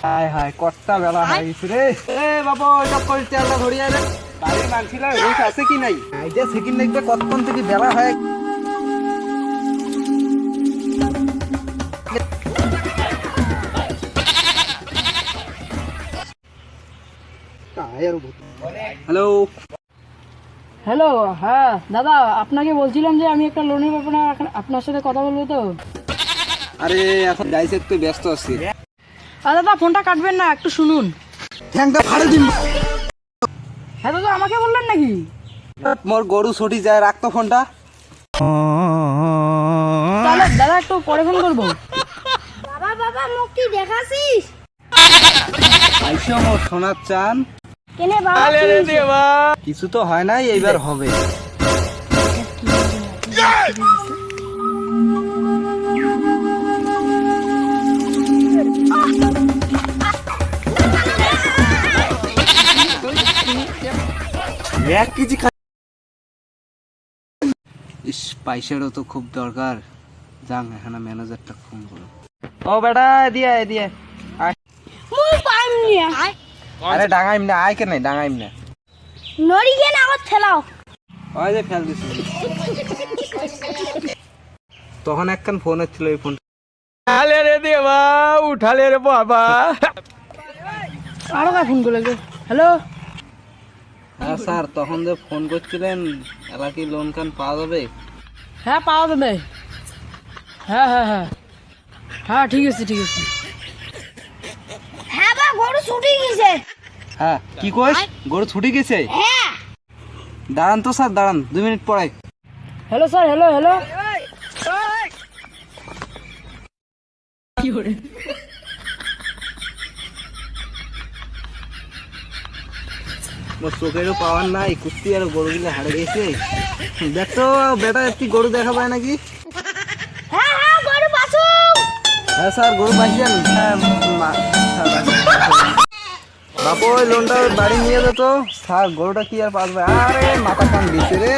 হায় হায় কট্টা বেলা হয়ে গেছে রে। এ বাবা ওইটা কই তেলটা ধরিয়া রে। বাড়ির মানছিলা রোজ আছে কি নাই? আইডা সেকেন্ড দেখবে কতক্ষণ থেকে বেলা হয়। হ্যালো হ্যালো, হ্যাঁ দাদা, আপনাকে বলছিলাম যে আমি একটা লোনের ব্যাপারে আপনার সাথে কথা বলবো তো। আরে এখন যাইছে একটু ব্যস্ত আছি। দাদা ফোনটা কাটবেন না, একটু শুনুন। ঠ্যাংটা ফাড়ে দিন। হ্যাঁ দাদা, আমাকে বললেন নাকি? মোর গরু ছুটি যায়, রাখতো ফোনটা। তাহলে দাদা একটু পরে ফোন করবো। বাবা বাবা মুখ কি দেখাছিস? আইসো মোর সোনার চান। কেনে বাবা কিছু তো হয় নাই, এইবার হবে। ইস, পয়সারও তো খুব দরকার। যান এখানে ম্যানেজারটা ফোন করো। ও বেটা দিয়ে দিয়ে মুই পাইম নিয়া আরে ডাঙাইম না, আয় কেন ডাঙাইম না। নড়ি কেন আগত ঠেলাও। ওই যে ফেল দিছি। তখন একখান ফোন হচ্ছিল, এই ফোন। উঠালে রে দেবা, উঠালে রে বাবা। আরো কাজ ফোন করে হ্যালো। হ্যাঁ স্যার, তখন যে ফোন করছিলেন এলাকি লোন কান পাওয়া যাবে? হ্যাঁ পাওয়া যাবে। হ্যাঁ হ্যাঁ হ্যাঁ হ্যাঁ, ঠিক আছে ঠিক আছে। হ্যাঁ বা গরু ছুটি গেছে। হ্যাঁ কি কইস? গরু ছুটি গেছে? হ্যাঁ দাঁড়ান তো স্যার, দাঁড়ান 2 মিনিট পরে। Hello sir, hello hello. কি করে? মোর চোখেরও পাওয়ার নাই, কুস্তি আর গরুগুলো হারে গেছে। দেখতো বেটা একটি গরু দেখা পায় নাকি? হ্যাঁ হ্যাঁ গরু পাছু। হ্যাঁ স্যার, গরু পাইছেন? বাপু ওই লোনটা বাড়ি নিয়ে যেত স্যার, গরুটা কি আর পাসবে? আরে মাথা কান দিচ্ছে রে।